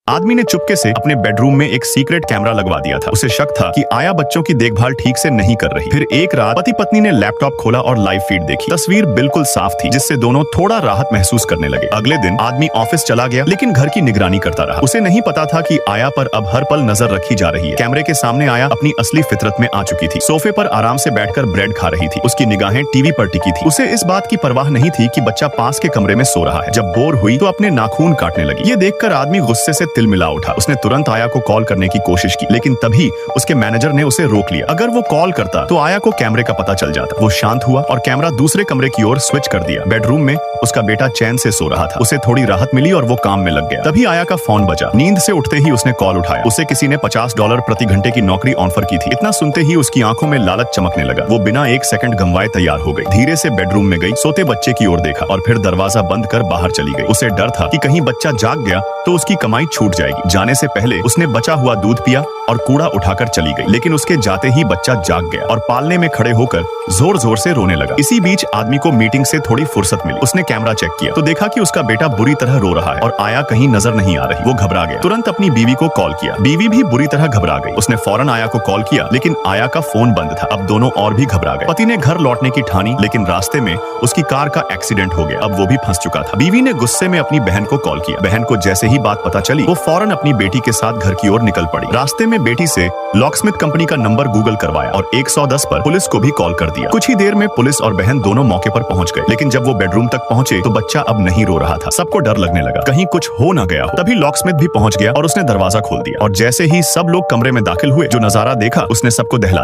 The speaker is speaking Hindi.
आदमी ने चुपके से अपने बेडरूम में एक सीक्रेट कैमरा लगवा दिया था। उसे शक था कि आया बच्चों की देखभाल ठीक से नहीं कर रही। फिर एक रात पति पत्नी ने लैपटॉप खोला और लाइव फीड देखी। तस्वीर बिल्कुल साफ थी, जिससे दोनों थोड़ा राहत महसूस करने लगे। अगले दिन आदमी ऑफिस चला गया, लेकिन घर की निगरानी करता रहा। उसे नहीं पता था कि आया पर अब हर पल नजर रखी जा रही है। कैमरे के सामने आया अपनी असली फितरत में आ चुकी थी। सोफे पर आराम से बैठकर ब्रेड खा रही थी। उसकी निगाहें टीवी पर टिकी थी। उसे इस बात की परवाह नहीं थी कि बच्चा पास के कमरे में सो रहा है। जब बोर हुई तो अपने नाखून काटने लगी। ये देखकर आदमी गुस्से से तिलमिला उठा। उसने तुरंत आया को कॉल करने की कोशिश की, लेकिन तभी उसके मैनेजर ने उसे रोक लिया। अगर वो कॉल करता तो आया को कैमरे का पता चल जाता। वो शांत हुआ और कैमरा दूसरे कमरे की ओर स्विच कर दिया। बेडरूम में उसका बेटा चैन से सो रहा था। उसे थोड़ी राहत मिली और वो काम में लग गया। तभी आया का फोन बजा। नींद से उठते ही उसने कॉल उठाया। उसे किसी ने $50 प्रति घंटे की नौकरी ऑफर की थी। इतना सुनते ही उसकी आंखों में लालच चमकने लगा। वो बिना एक सेकंड गंवाए तैयार हो गई। धीरे से बेडरूम में गई, सोते बच्चे की ओर देखा और फिर दरवाजा बंद कर बाहर चली गई। उसे डर था कि कहीं बच्चा जाग गया तो उसकी कमाई छूट जाएगी। जाने से पहले उसने बचा हुआ दूध पिया और कूड़ा उठाकर चली गई। लेकिन उसके जाते ही बच्चा जाग गया और पालने में खड़े होकर जोर जोर से रोने लगा। इसी बीच आदमी को मीटिंग से थोड़ी फुर्सत मिली। उसने कैमरा चेक किया तो देखा कि उसका बेटा बुरी तरह रो रहा है और आया कहीं नजर नहीं आ रही। वो घबरा गया। तुरंत अपनी बीवी को कॉल किया। बीवी भी बुरी तरह घबरा गई। उसने फौरन आया को कॉल किया, लेकिन आया का फोन बंद था। अब दोनों और भी घबरा गए। पति ने घर लौटने की ठानी, लेकिन रास्ते में उसकी कार का एक्सीडेंट हो गया। अब वो भी फंस चुका था। बीवी ने गुस्से में अपनी बहन को कॉल किया। बहन को जैसे ही बात पता चली, वो फौरन अपनी बेटी के साथ घर की ओर निकल पड़ी। रास्ते में बेटी से लॉकस्मिथ कंपनी का नंबर गूगल करवाया और 110 पर पुलिस को भी कॉल कर दिया। कुछ ही देर में पुलिस और बहन दोनों मौके पर पहुंच गए। लेकिन जब वो बेडरूम तक पहुंचे तो बच्चा अब नहीं रो रहा था। सबको डर लगने लगा, कहीं कुछ हो ना गया हो। तभी लॉकस्मिथ भी पहुंच गया और उसने दरवाजा खोल दिया। और जैसे ही सब लोग कमरे में दाखिल हुए, जो नजारा देखा उसने सबको दहला